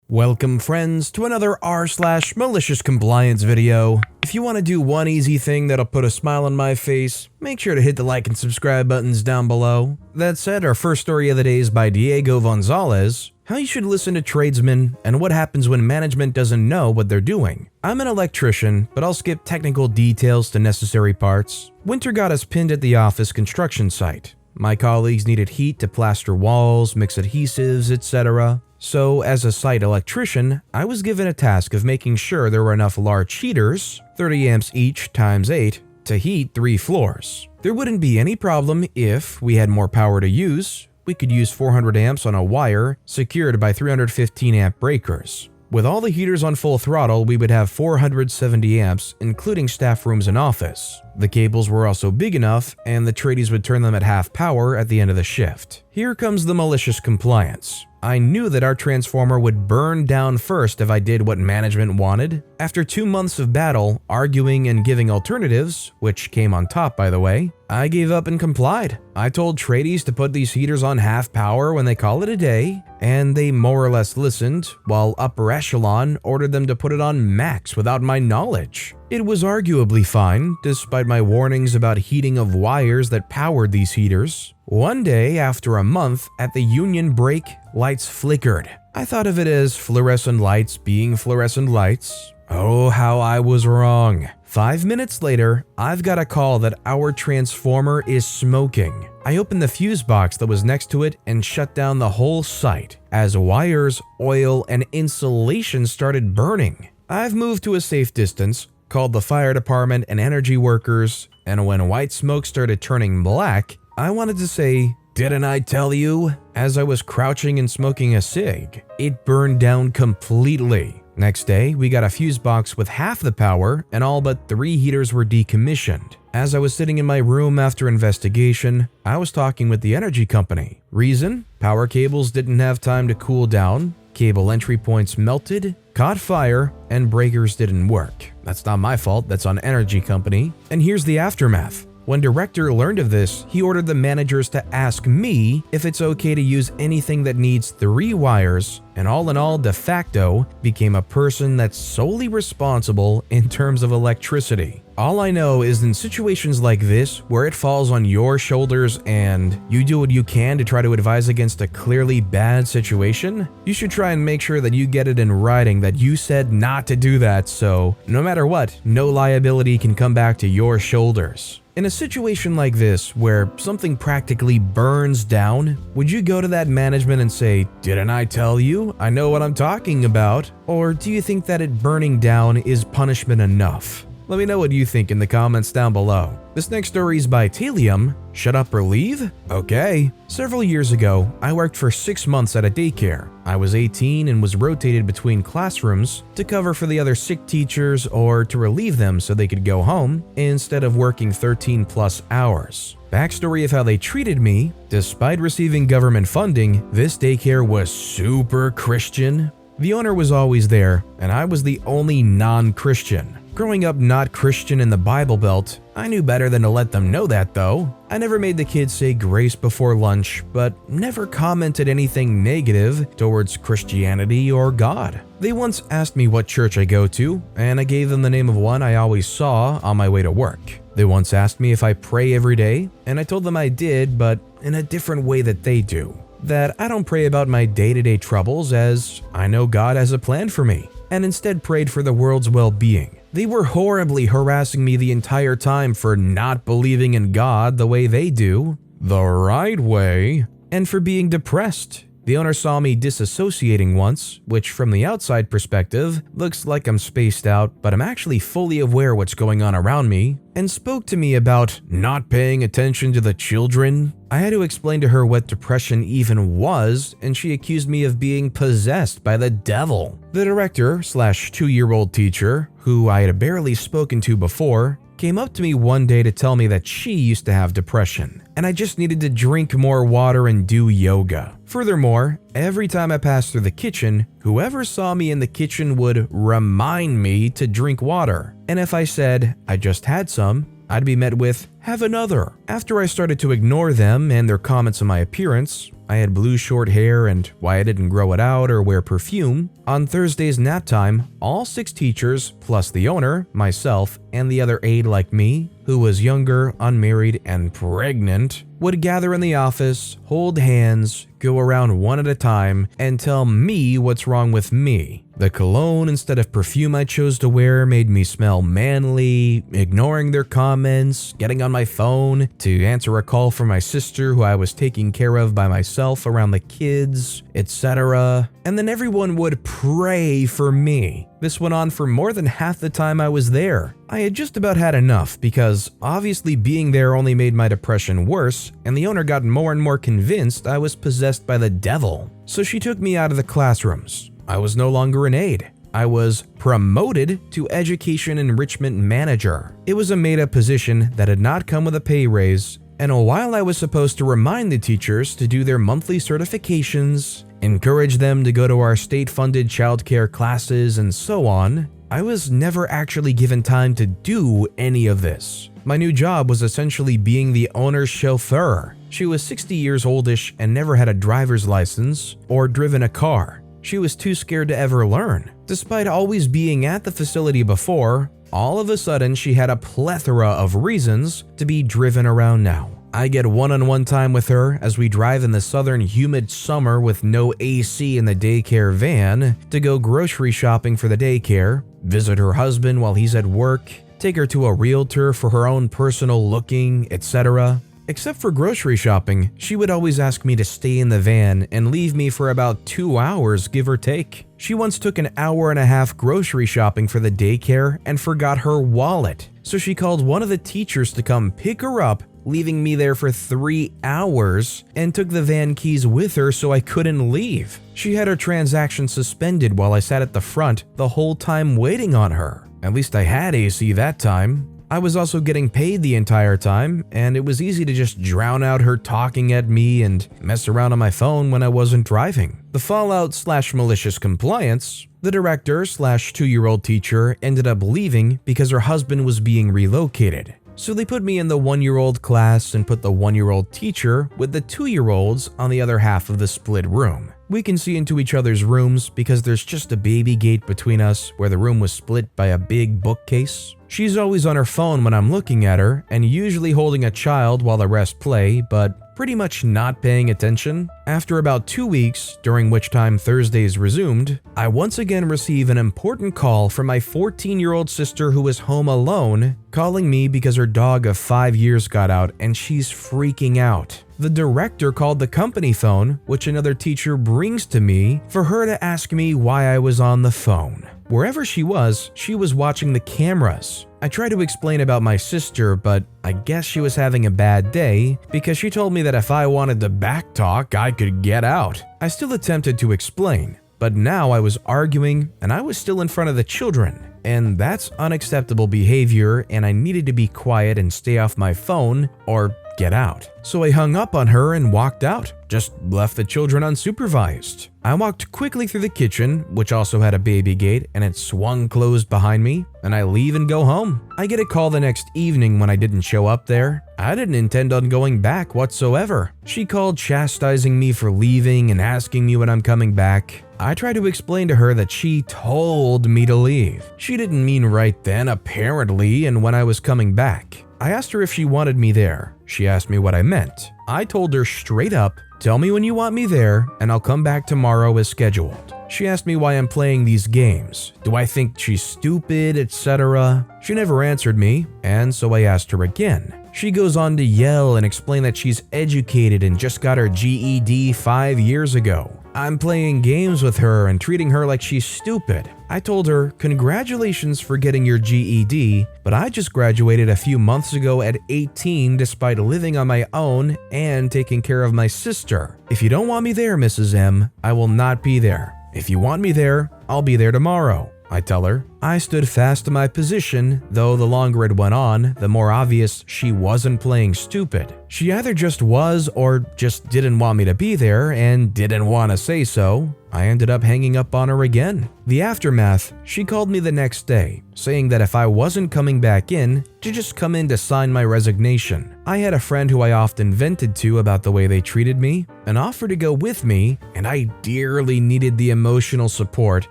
Welcome friends to another r/MaliciousCompliance video. If you want to do one easy thing that'll put a smile on my face, make sure to hit the like and subscribe buttons down below. That said, our first story of the day is by Diego Gonzalez, how you should listen to tradesmen and what happens when management doesn't know what they're doing. I'm an electrician, but I'll skip technical details to necessary parts. Winter got us pinned at the office construction site. My colleagues needed heat to plaster walls, mix adhesives, etc. So, as a site electrician, I was given a task of making sure there were enough large heaters, 30 amps each times 8, to heat 3 floors. There wouldn't be any problem if we had more power to use. We could use 400 amps on a wire secured by 315 amp breakers. With all the heaters on full throttle, we would have 470 amps, including staff rooms and office. The cables were also big enough, and the tradies would turn them at half power at the end of the shift. Here comes the malicious compliance. I knew that our transformer would burn down first if I did what management wanted. After 2 months of battle, arguing and giving alternatives, which came on top by the way, I gave up and complied. I told tradies to put these heaters on half power when they call it a day, and they more or less listened, while upper echelon ordered them to put it on max without my knowledge. It was arguably fine, despite my warnings about heating of wires that powered these heaters. One day, after a month, at the union break, lights flickered. I thought of it as fluorescent lights being fluorescent lights. Oh, how I was wrong. 5 minutes later, I've got a call that our transformer is smoking. I opened the fuse box that was next to it and shut down the whole site, as wires, oil, and insulation started burning. I've moved to a safe distance, called the fire department and energy workers, and when white smoke started turning black, I wanted to say, "Didn't I tell you?" As I was crouching and smoking a cig. It burned down completely. Next day, we got a fuse box with half the power and all but 3 heaters were decommissioned. As I was sitting in my room after investigation, I was talking with the energy company. Reason? Power cables didn't have time to cool down, cable entry points melted, caught fire, and breakers didn't work. That's not my fault, that's on energy company. And here's the aftermath. When director learned of this, he ordered the managers to ask me if it's okay to use anything that needs 3 wires, and all in all, de facto, became a person that's solely responsible in terms of electricity. All I know is in situations like this, where it falls on your shoulders and you do what you can to try to advise against a clearly bad situation, you should try and make sure that you get it in writing that you said not to do that, so no matter what, no liability can come back to your shoulders. In a situation like this, where something practically burns down, would you go to that management and say, "Didn't I tell you? I know what I'm talking about"? Or do you think that it burning down is punishment enough? Let me know what you think in the comments down below. This next story is by Telium. Shut up or leave? Okay. Several years ago, I worked for 6 months at a daycare. I was 18 and was rotated between classrooms to cover for the other sick teachers or to relieve them so they could go home instead of working 13 plus hours. Backstory of how they treated me: despite receiving government funding, this daycare was super Christian. The owner was always there, and I was the only non-Christian. Growing up not Christian in the Bible Belt, I knew better than to let them know that though. I never made the kids say grace before lunch, but never commented anything negative towards Christianity or God. They once asked me what church I go to, and I gave them the name of one I always saw on my way to work. They once asked me if I pray every day, and I told them I did, but in a different way that they do. That I don't pray about my day-to-day troubles, as I know God has a plan for me, and instead prayed for the world's well-being. They were horribly harassing me the entire time for not believing in God the way they do, the right way, and for being depressed. The owner saw me disassociating once, which from the outside perspective looks like I'm spaced out, but I'm actually fully aware what's going on around me, and spoke to me about not paying attention to the children. I had to explain to her what depression even was, and she accused me of being possessed by the devil. The director/2-year-old teacher, who I had barely spoken to before, came up to me one day to tell me that she used to have depression, and I just needed to drink more water and do yoga. Furthermore, every time I passed through the kitchen, whoever saw me in the kitchen would remind me to drink water. And if I said, "I just had some," I'd be met with, "Have another." After I started to ignore them and their comments on my appearance, I had blue short hair and why I didn't grow it out or wear perfume. On Thursday's nap time, all 6 teachers, plus the owner, myself, and the other aide like me, who was younger, unmarried, and pregnant, would gather in the office, hold hands, go around one at a time, and tell me what's wrong with me. The cologne instead of perfume I chose to wear made me smell manly, ignoring their comments, getting on my phone to answer a call from my sister who I was taking care of by myself around the kids, etc. And then everyone would pray for me. This went on for more than half the time I was there. I had just about had enough because obviously being there only made my depression worse, and the owner got more and more convinced I was possessed by the devil. So she took me out of the classrooms. I was no longer an aide. I was promoted to Education Enrichment Manager. It was a made-up position that had not come with a pay raise, and while I was supposed to remind the teachers to do their monthly certifications, encourage them to go to our state-funded childcare classes, and so on, I was never actually given time to do any of this. My new job was essentially being the owner's chauffeur. She was 60 years oldish and never had a driver's license or driven a car. She was too scared to ever learn. Despite always being at the facility before, all of a sudden she had a plethora of reasons to be driven around now. I get one-on-one time with her as we drive in the southern humid summer with no AC in the daycare van to go grocery shopping for the daycare, visit her husband while he's at work, take her to a realtor for her own personal looking, etc. Except for grocery shopping, she would always ask me to stay in the van and leave me for about 2 hours, give or take. She once took an hour-and-a-half grocery shopping for the daycare and forgot her wallet. So she called one of the teachers to come pick her up, leaving me there for 3 hours, and took the van keys with her so I couldn't leave. She had her transaction suspended while I sat at the front the whole time waiting on her. At least I had AC that time. I was also getting paid the entire time, and it was easy to just drown out her talking at me and mess around on my phone when I wasn't driving. The fallout/malicious compliance, the director/2-year-old teacher ended up leaving because her husband was being relocated. So they put me in the 1-year-old class and put the 1-year-old teacher with the 2-year-olds on the other half of the split room. We can see into each other's rooms because there's just a baby gate between us where the room was split by a big bookcase. She's always on her phone when I'm looking at her and usually holding a child while the rest play, but pretty much not paying attention. After about 2 weeks, during which time Thursdays resumed, I once again receive an important call from my 14-year-old sister who was home alone, calling me because her dog of 5 years got out and she's freaking out. The director called the company phone, which another teacher brings to me, for her to ask me why I was on the phone. Wherever she was watching the cameras. I tried to explain about my sister, but I guess she was having a bad day because she told me that if I wanted to backtalk, I could get out. I still attempted to explain, but now I was arguing and I was still in front of the children. And that's unacceptable behavior, and I needed to be quiet and stay off my phone or get out. So I hung up on her and walked out, just left the children unsupervised. I walked quickly through the kitchen, which also had a baby gate, and it swung closed behind me, and I leave and go home. I get a call the next evening when I didn't show up there. I didn't intend on going back whatsoever. She called chastising me for leaving and asking me when I'm coming back. I tried to explain to her that she told me to leave. She didn't mean right then, apparently, and when I was coming back. I asked her if she wanted me there. She asked me what I meant. I told her straight up, tell me when you want me there, and I'll come back tomorrow as scheduled. She asked me why I'm playing these games. Do I think she's stupid, etc.? She never answered me, and so I asked her again. She goes on to yell and explain that she's educated and just got her GED 5 years ago. I'm playing games with her and treating her like she's stupid. I told her, congratulations for getting your GED, but I just graduated a few months ago at 18 despite living on my own and taking care of my sister. If you don't want me there, Mrs. M, I will not be there. If you want me there, I'll be there tomorrow, I tell her. I stood fast in my position, though the longer it went on, the more obvious she wasn't playing stupid. She either just was or just didn't want me to be there and didn't want to say so. I ended up hanging up on her again. The aftermath, she called me the next day, saying that if I wasn't coming back in, to just come in to sign my resignation. I had a friend who I often vented to about the way they treated me, and offered to go with me, and I dearly needed the emotional support,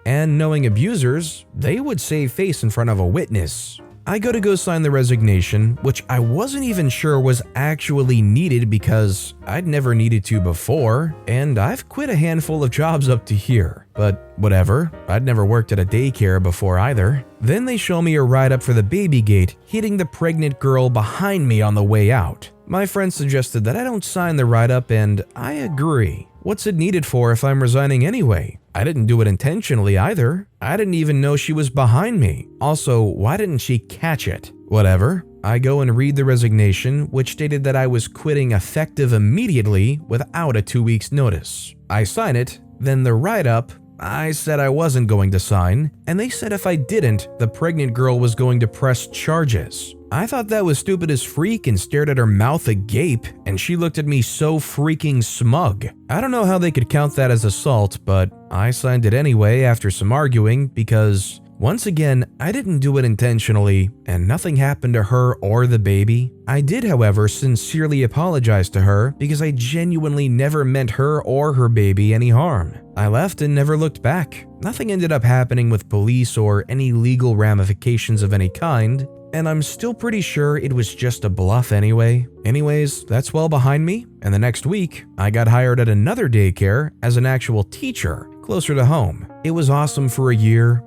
and knowing abusers, they would save face in front of a witness. I go sign the resignation, which I wasn't even sure was actually needed because I'd never needed to before, and I've quit a handful of jobs up to here. But whatever, I'd never worked at a daycare before either. Then they show me a write-up for the baby gate, hitting the pregnant girl behind me on the way out. My friend suggested that I don't sign the write-up, and I agree. What's it needed for if I'm resigning anyway? I didn't do it intentionally either. I didn't even know she was behind me. Also, why didn't she catch it? Whatever. I go and read the resignation, which stated that I was quitting effective immediately without a 2 weeks notice. I sign it, then the write-up, I said I wasn't going to sign, and they said if I didn't, the pregnant girl was going to press charges. I thought that was stupid as freak and stared at her mouth agape, and she looked at me so freaking smug. I don't know how they could count that as assault, but I signed it anyway after some arguing because, once again, I didn't do it intentionally, and nothing happened to her or the baby. I did, however, sincerely apologize to her because I genuinely never meant her or her baby any harm. I left and never looked back. Nothing ended up happening with police or any legal ramifications of any kind, and I'm still pretty sure it was just a bluff anyway. Anyways, that's well behind me, and the next week, I got hired at another daycare as an actual teacher, closer to home. It was awesome for a year,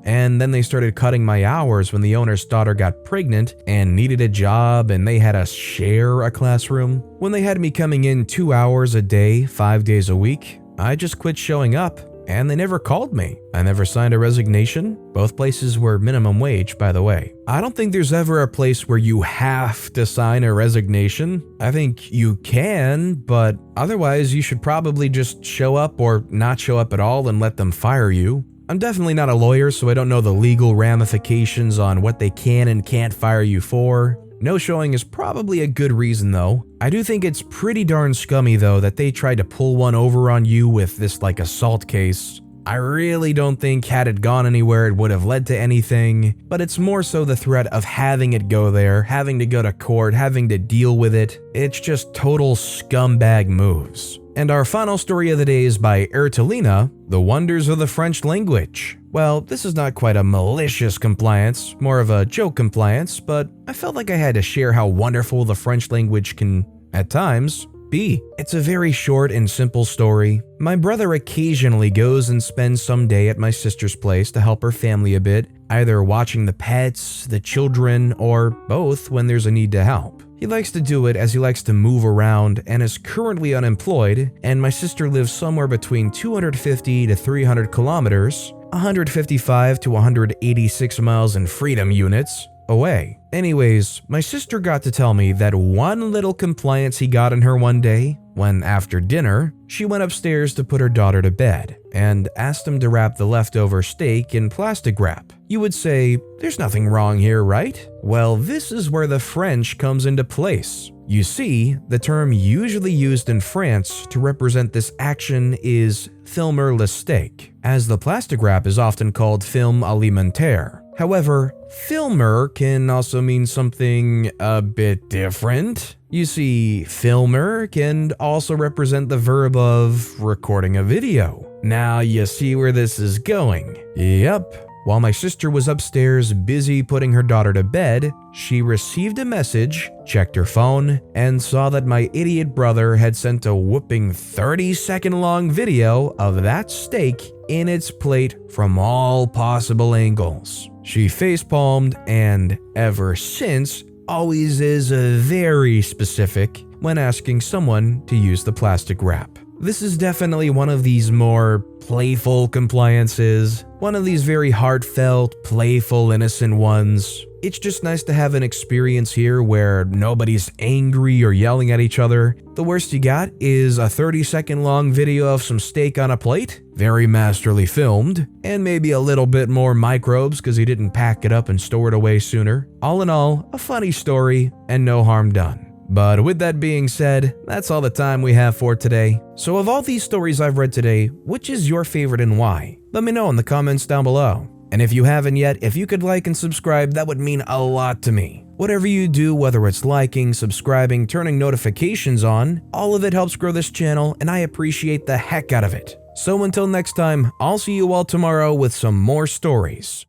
and then they started cutting my hours when the owner's daughter got pregnant and needed a job, and they had us share a classroom. When they had me coming in 2 hours a day, 5 days a week, I just quit showing up. And they never called me. I never signed a resignation. Both places were minimum wage, by the way. I don't think there's ever a place where you have to sign a resignation. I think you can, but otherwise you should probably just show up or not show up at all and let them fire you. I'm definitely not a lawyer, so I don't know the legal ramifications on what they can and can't fire you for. No showing is probably a good reason though. I do think it's pretty darn scummy though that they tried to pull one over on you with this assault case. I really don't think had it gone anywhere it would have led to anything, but it's more so the threat of having it go there, having to go to court, having to deal with it. It's just total scumbag moves. And our final story of the day is by Ertelina, The Wonders of the French Language. Well, this is not quite a malicious compliance, more of a joke compliance, but I felt like I had to share how wonderful the French language can, at times, be. It's a very short and simple story. My brother occasionally goes and spends some day at my sister's place to help her family a bit, either watching the pets, the children, or both when there's a need to help. He likes to do it as he likes to move around and is currently unemployed, and my sister lives somewhere between 250 to 300 kilometers, 155 to 186 miles in freedom units, away. Anyways, my sister got to tell me that one little compliance he got in her one day, when after dinner, she went upstairs to put her daughter to bed and asked him to wrap the leftover steak in plastic wrap. You would say, there's nothing wrong here, right? Well, this is where the French comes into place. You see, the term usually used in France to represent this action is filmer le steak, as the plastic wrap is often called film alimentaire. However, filmer can also mean something a bit different. You see, filmer can also represent the verb of recording a video. Now you see where this is going. Yep. While my sister was upstairs busy putting her daughter to bed, she received a message, checked her phone, and saw that my idiot brother had sent a whooping 30-second long video of that steak in its plate from all possible angles. She facepalmed and, ever since, always is very specific when asking someone to use the plastic wrap. This is definitely one of these more playful compliances, one of these very heartfelt, playful, innocent ones. It's just nice to have an experience here where nobody's angry or yelling at each other. The worst you got is a 30-second long video of some steak on a plate, very masterly filmed, and maybe a little bit more microbes because he didn't pack it up and store it away sooner. All in all, a funny story and no harm done. But with that being said, that's all the time we have for today. So of all these stories I've read today, which is your favorite and why? Let me know in the comments down below. And if you haven't yet, if you could like and subscribe, that would mean a lot to me. Whatever you do, whether it's liking, subscribing, turning notifications on, all of it helps grow this channel and I appreciate the heck out of it. So until next time, I'll see you all tomorrow with some more stories.